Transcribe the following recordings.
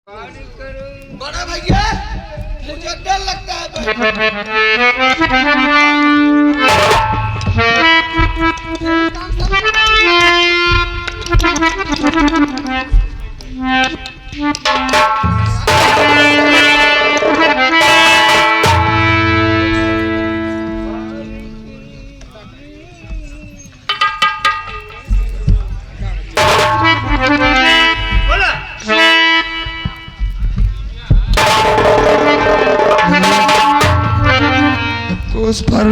बड़ा भैया मुझे डर लगता है। उस पर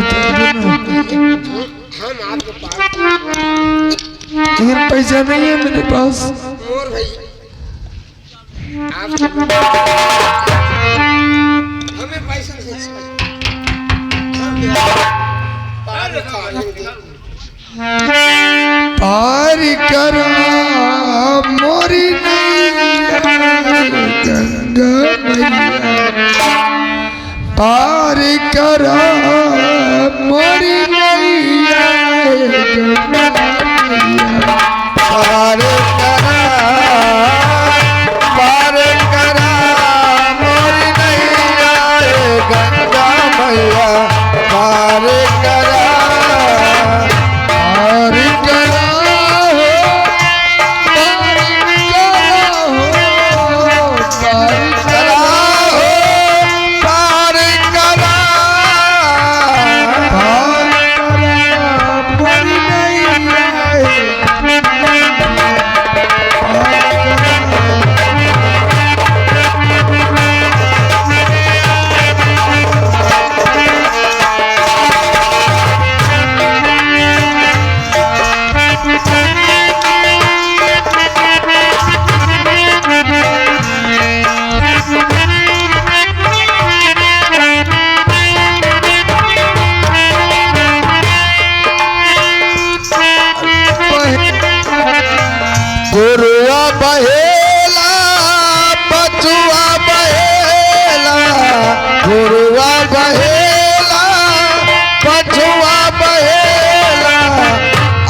लेकिन पैसा नहीं है मेरे पास। और भैया हमें पैसा नहीं पार करा मोरी नैया गंगा मैया, पार करा मोरी नैया गंगा मैया, पार करा मोरी नैया गंगा मैया, पार करा गुरुआ बहेला बचुआ बहेला, गुरुआ बहेला बचुआ बहेला,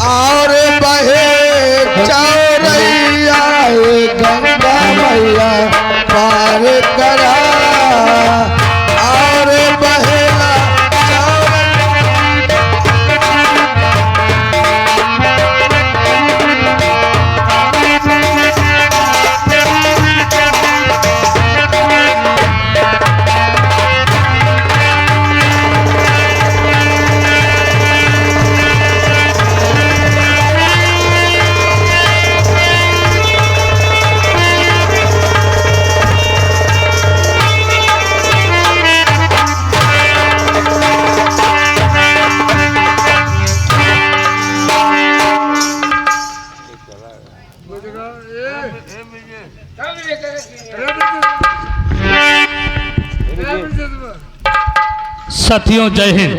और बहे चौरैया गंगा मैया, पार करा और बहेला साथियों जय हिंद।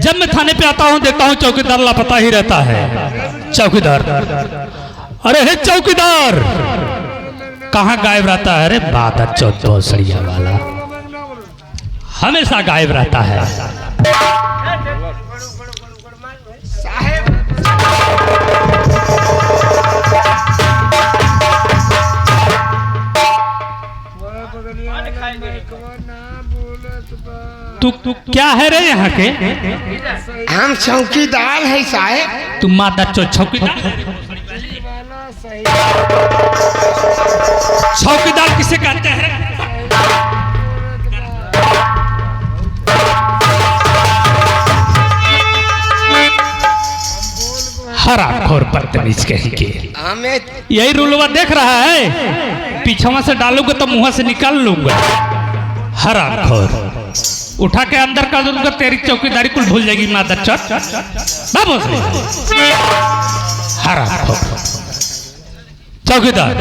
जब मैं थाने पे आता हूँ देखता हूँ चौकीदार लापता ही रहता है। चौकीदार, अरे हे चौकीदार कहाँ गायब रहता है? अरे बादर चौथ सड़िया वाला हमेशा गायब रहता है। तू क्या है रे यहाँ के? हम चौकीदार है साहेब। तुम माता चौकीदार? चौकीदार किसे कहते हैं? हरामखोर बदतमीज कहीं के। हमें यही रूलवा देख रहा है, पीछवा से डालूंगा तो मुंह से निकाल लूंगा। हरामखोर उठा के अंदर कर दूंगा, तेरी चौकीदारी कुल भूल जाएगी माता चौथ। चौकीदार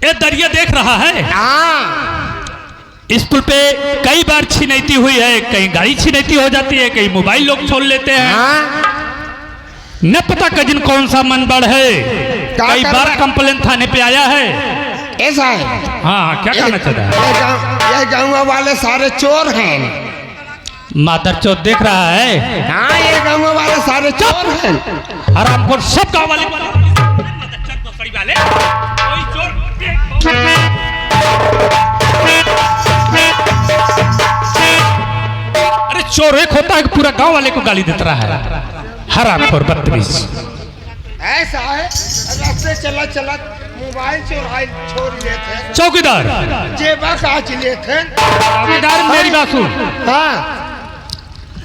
ये दरिया देख रहा है? इस पुल पे कई बार छिनैती हुई है, कहीं गाड़ी छिनैती हो जाती है, कहीं मोबाइल लोग छोड़ लेते हैं। न पता कजिन कौन सा मनबड़ है। कई बार कंप्लेन थाने पे आया है। ऐसा है? हाँ, क्या कहना चाहता है? ये गाँव वाले सारे चोर हैं। मादर चौथ देख रहा है? हाँ, ये गाँव वाले सारे चोर हैं। हरामखोर सब गाँव वाले कोई चोर कि पूरा गांव वाले को गाली देता रहा है। हरामखोर बदतमीज। ऐसा है रास्ते चला चला मोबाइल चोराई छोड़ लिए थे, चौकीदार जेबा काट लिए थे। चौकीदार मेरी बात सुन, हाँ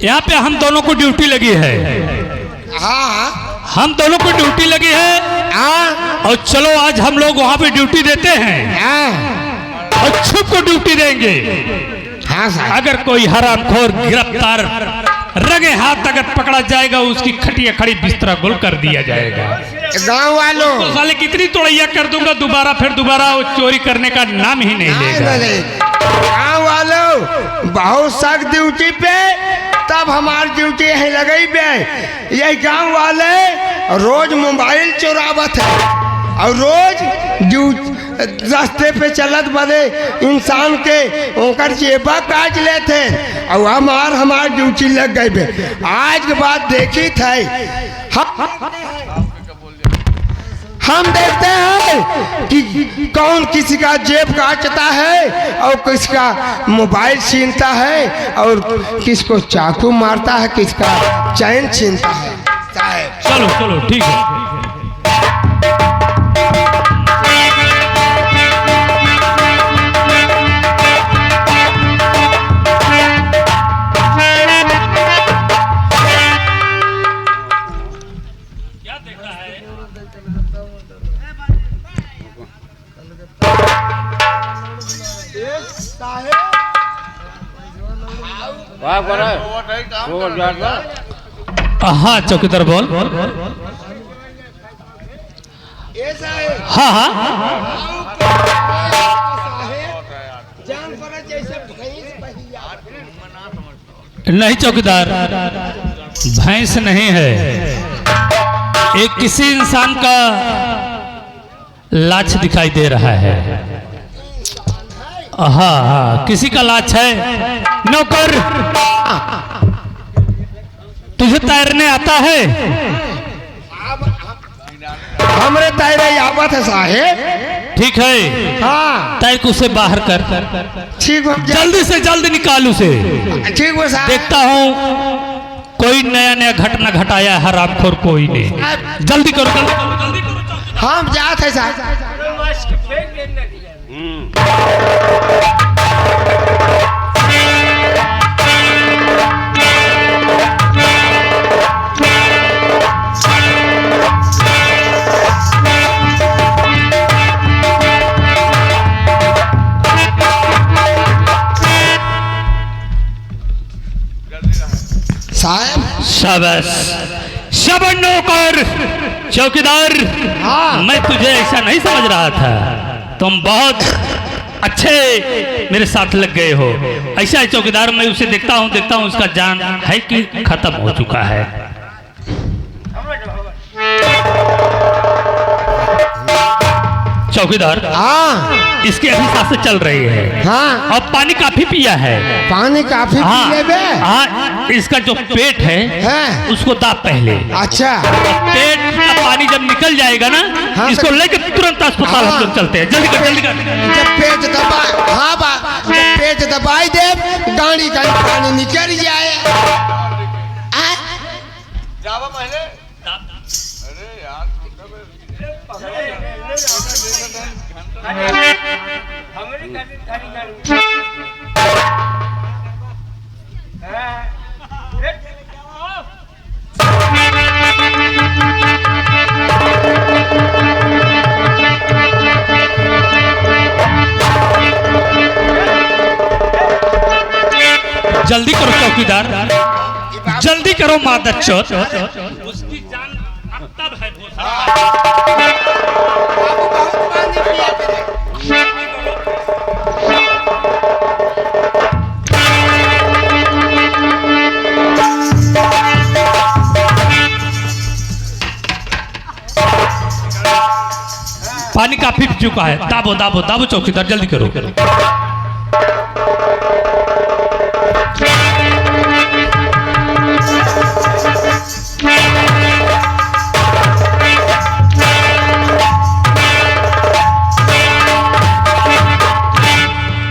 यहाँ पे हम दोनों को ड्यूटी लगी है। हाँ हम दोनों को ड्यूटी लगी है हाँ और चलो आज हम लोग वहाँ पे ड्यूटी देते हैं हाँ और छुप को ड्यूटी देंगे। हाँ साहब, अगर कोई हरामखोर गिरफ्तार रगे हाथ अगर पकड़ा जाएगा उसकी खटिया खड़ी बिस्तरा गुल कर दिया जाएगा। गांव वालों तो साले कितनी तोड़ैया कर दूंगा, दोबारा वो चोरी करने का नाम ही नहीं लेगा। गांव वालों बहुत सख्त ड्यूटी पे, तब हमारी ड्यूटी यहीं लगई पे। ये गांव वाले रोज मोबाइल चोरावत है और रोज रास्ते पे चलत बदे इंसान के ओकर जेबा काट लेते और हमार ड्यूटी लग गई बे। आज के बाद देखी थे हम देखते हैं कि कौन किसी का जेब काटता है और किसका मोबाइल छीनता है और किसको चाकू मारता है, किसका चैन छीनता है। चलो चलो ठीक है। हाँ चौकीदार बोल। हाँ हाँ नहीं चौकीदार, भैंस नहीं है, एक किसी इंसान का लाश दिखाई दे रहा है। हाँ हाँ किसी का लाश है। नौकर तुझे तैरने आता है? हमरे तैरे आवत है साहेब। ठीक है, हाँ तैर को उसे बाहर कर। ठीक हो, जल्दी से जल्दी निकाल उसे। ठीक हो साहब। देखता हूँ कोई नया नया घटना घटाया है हरामखोर कोई ने। जल्दी करो जल्दी करो। हम जाते हैं साहब। शाबाश शाबाश नौकर चौकीदार। हाँ। मैं तुझे ऐसा नहीं समझ रहा था, तुम बहुत अच्छे मेरे साथ लग गए हो। ऐसा है चौकीदार, मैं उसे देखता हूँ उसका जान है कि खत्म हो चुका है। चौकीदार हाँ इसकी अभी सांसें चल रही है। हाँ और पानी काफी पिया है। पानी काफी पी ले बे। हाँ इसका जो पेट है उसको दाब पहले। अच्छा पेट का पानी जब निकल जाएगा ना, हाँ, इसको लेकर तुरंत अस्पताल हम लोग चलते हैं। जल्दी कर जल्दी कर। जब पेट दबा, हाँ बा, जब पेट दबाई दे गाड़ी का पानी निकल जाए। जावा पहले। अरे यार जल्दी करो चौकीदार, जल्दी करो मादरचोद। उसकी जान तब है। पानी काफी पी चुका है। दाबो दाबो दाबो चौकीदार, जल्दी करो।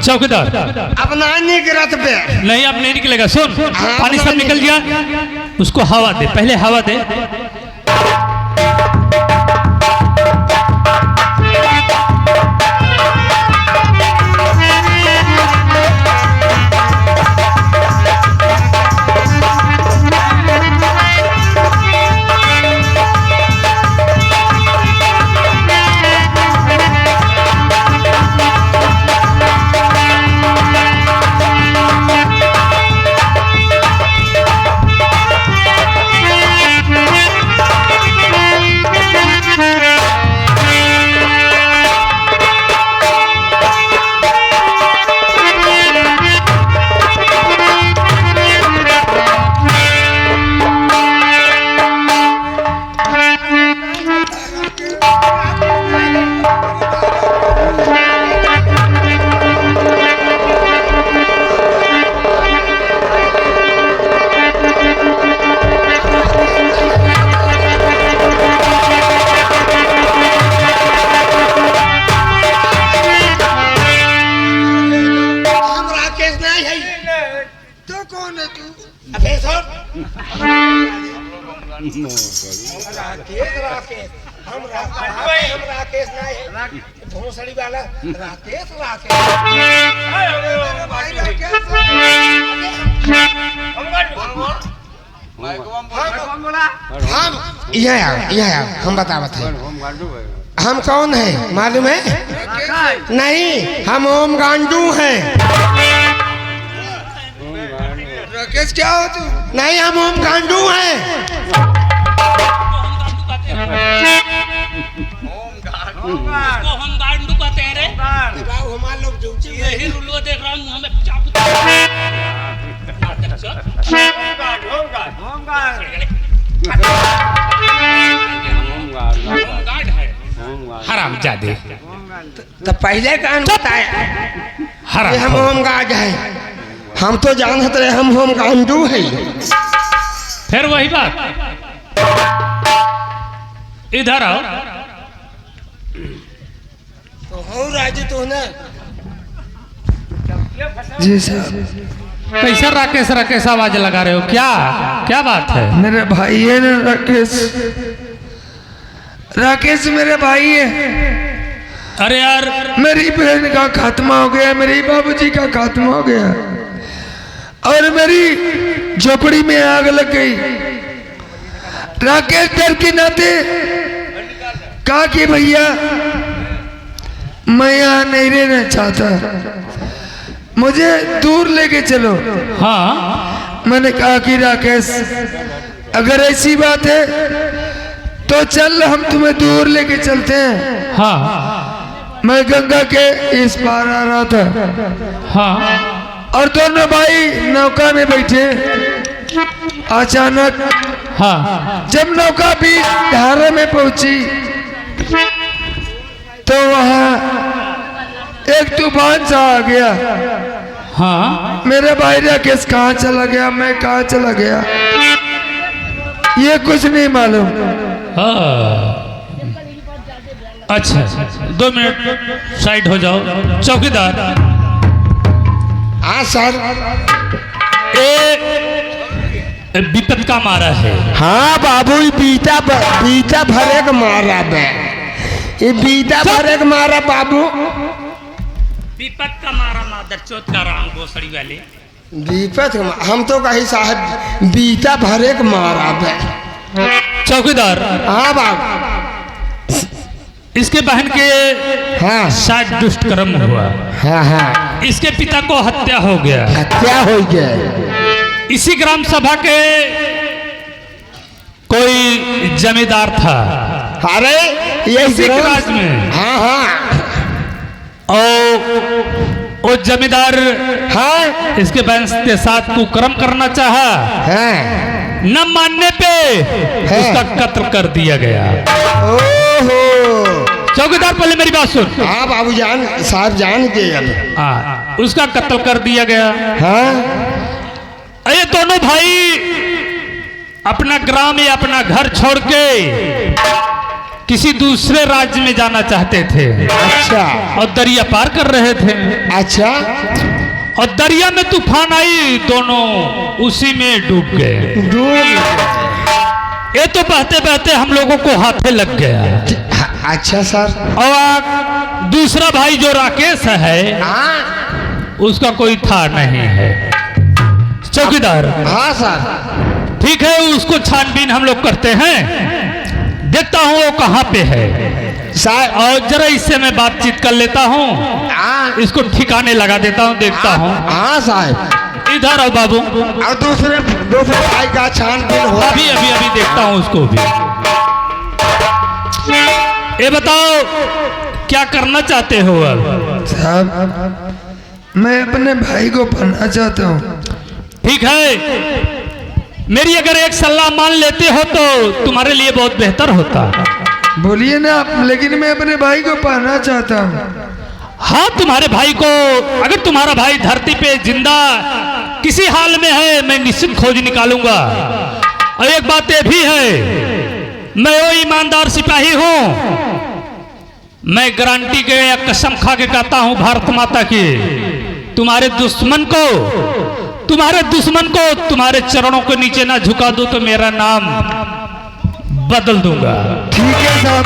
चौकीदार अपना निकरत पे नहीं, अब नहीं निकलेगा। सुन, हाँ, पानी सब निकल गया, उसको हवा दे, पहले हवा दे। भोसड़ी वाला राकेश हम यह हम बतावत है। हम कौन है मालूम है? नहीं, हम ओम गांडू हैं। राकेश क्या हो तू? नहीं, हम ओम गांडू हैं। उसको हम गांडू कहते हैं रे। हमारे लोग यही रुल्लो देख रहा हूँ, हमें चाकू हरामजादे। तो पहले कान बताया हराम हम होमगार्ड है। हम तो जानत रहे हम होम गांडू है। फिर वही बात, इधर आओ। तो हो राजू तो ना जी सर। कैसा राकेश राकेश आवाज लगा रहे हो? क्या क्या बात है? मेरे भाई है ना राकेश। राकेश मेरे भाई है। अरे यार, मेरी बहन का खात्मा हो गया, मेरे बाबूजी का खात्मा हो गया और मेरी झोपड़ी में आग लग गई। राकेश डर के नाते कहा कि भैया मैं यहाँ नहीं रहना चाहता, मुझे दूर लेके चलो। हाँ, मैंने कहा कि राकेश अगर ऐसी बात है तो चल, हम तुम्हें दूर लेके चलते हैं। हाँ, मैं गंगा के इस पार आ रहा था हाँ, और दोनों भाई नौका में बैठे। अचानक हाँ, जब नौका बीच धारा में पहुंची तो वहां एक तूफान सा आ गया। हाँ, मेरे भाई राकेश कहाँ चला गया, मैं कहाँ चला गया, ये कुछ नहीं मालूम। हाँ। अच्छा, 2 मिनट साइड हो जाओ। चौकीदार, हाँ सर। विपत का मारा है। हाँ बाबू, बीता भरे का मारा बे। ये बीता भरे का मारा बाबू। विपत का मारा मादर चौथ का राम भोसड़ी वाले। विपत हम तो कही साहब बीता भरे का मारा बे। चौकीदार, हाँ बाबू। इसके बहन के हाँ 60 दुष्ट कर्म हुआ। हाँ हाँ, इसके पिता को हत्या हो गया। हत्या हो गया। इसी ग्राम सभा के कोई जमींदार था। अरे ये इसी क्लास में। हाँ हाँ, और वो जमींदार हाँ इसके वंश के साथ कुकर्म करना चाहा, हाँ। न मानने पे उसका कत्ल कर दिया गया। ओहो, चौकीदार पहले मेरी बात सुन। हाँ बाबू जान साहब जान के अब। हाँ, उसका कत्ल कर दिया गया। हाँ, ये दोनों भाई अपना ग्राम या अपना घर छोड़ के किसी दूसरे राज्य में जाना चाहते थे अच्छा और दरिया पार कर रहे थे। अच्छा और दरिया में तूफान आई, दोनों उसी में डूब गए। ये तो बहते बहते हम लोगों को हाथे लग गया। अच्छा सर। और दूसरा भाई जो राकेश है, हाँ उसका कोई था नहीं है। चौकीदार, हाँ सर। ठीक है, उसको छानबीन हम लोग करते हैं, देखता हूँ वो कहाँ पे है सर। और जरा इससे मैं बातचीत कर लेता हूँ, हाँ इसको ठिकाने लगा देता हूँ, देखता हूँ। हाँ साहब। इधर आओ बाबू। और दूसरे भाई का छानबीन हो। अभी अभी अभी देखता हूँ उसको भी। ये बताओ क्या करना चाहते हो अब? साहब मैं अपने भाई को पाना चाहता हूँ। ठीक है, मेरी अगर एक सलाह मान लेते हो तो तुम्हारे लिए बहुत बेहतर होता। बोलिए ना आप। लेकिन मैं अपने भाई को पाना चाहता हूँ। हाँ, तुम्हारे भाई को, अगर तुम्हारा भाई धरती पे जिंदा किसी हाल में है, मैं निश्चित खोज निकालूंगा। और एक बात ये भी है, मैं वो ईमानदार सिपाही हूँ, मैं गारंटी के या कसम खा के कहता हूँ भारत माता की, तुम्हारे दुश्मन को तुम्हारे चरणों के नीचे ना झुका दो तो मेरा नाम बदल दूंगा। ठीक है साहब,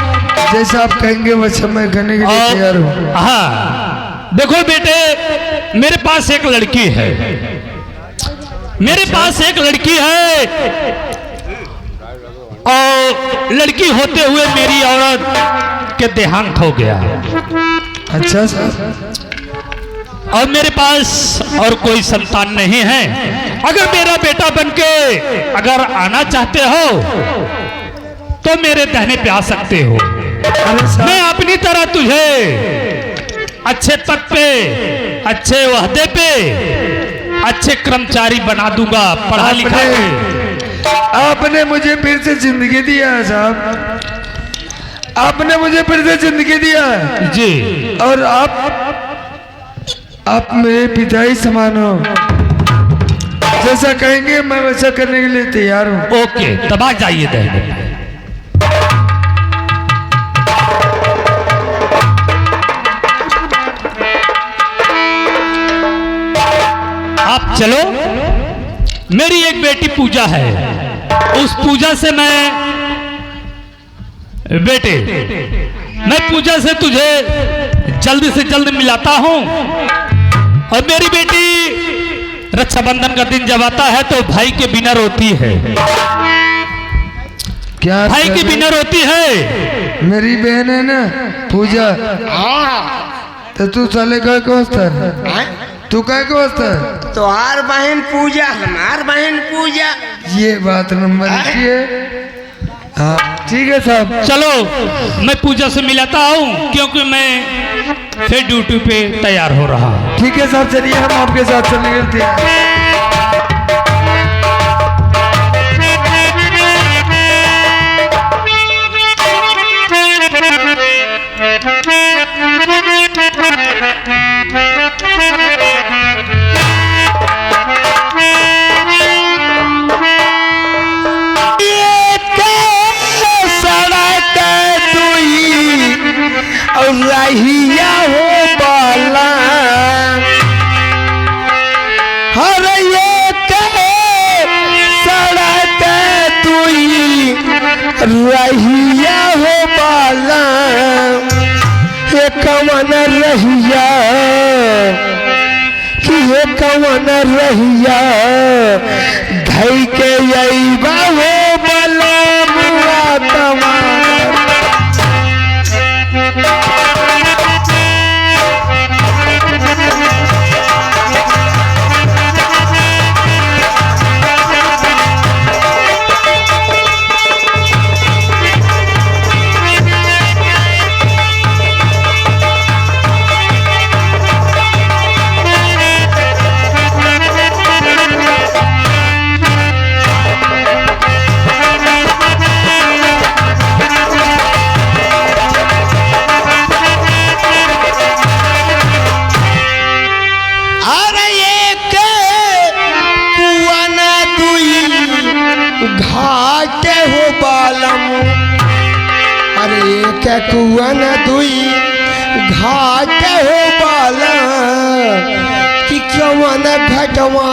जैसा आप कहेंगे वैसा मैं करने के लिए तैयार हूँ। हाँ देखो बेटे, मेरे पास एक लड़की है, मेरे पास एक लड़की है, और लड़की होते हुए मेरी औरत के देहांत हो गया। अच्छा साहब। और मेरे पास और कोई संतान नहीं है। अगर मेरा बेटा बनके अगर आना चाहते हो तो मेरे दहने पे आ सकते हो। मैं अपनी तरह तुझे अच्छे पद पे, अच्छे वहदे पे, अच्छे कर्मचारी बना दूंगा, पढ़ा लिखा के। आपने मुझे फिर से जिंदगी दिया है साहब, आपने मुझे फिर से जिंदगी दिया है जी। और आप मेरे पिता ही समान हो। जैसा कहेंगे मैं वैसा करने के लिए तैयार हूँ। ओके, तब आ जाइए दहने। आप चलो, मेरी एक बेटी पूजा है, उस पूजा से मैं बेटे, मैं पूजा से तुझे जल्द से जल्द मिलाता हूं। और मेरी बेटी रक्षाबंधन का दिन जब आता है तो भाई के बिना रोती है। क्या भाई की बिना रोती है। मेरी बहन है ना पूजा, हाँ तो तू साले का वास्ता है? हाँ? तू का वास्ता है? तोहार बहन पूजा, हमार बहन पूजा। ये बात नंबर की है। हाँ ठीक है साहब। चलो मैं पूजा से मिलाता हूँ, क्योंकि मैं फिर ड्यूटी पे तैयार हो रहा हूँ। ठीक है साहब, चलिए हम आपके साथ चलने के लिए तैयार हैं। रहिया हो बाला हर ये सड़क तुई रहिया हो बाला ये कवन रहिया कि ये कवन रहिया धई के अइबा हो बला मुआ तमा। कुआ न दुई घाट हो बाला कि कवन घटवा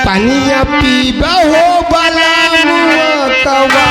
पनिया पीबा हो बाला मुआ कवा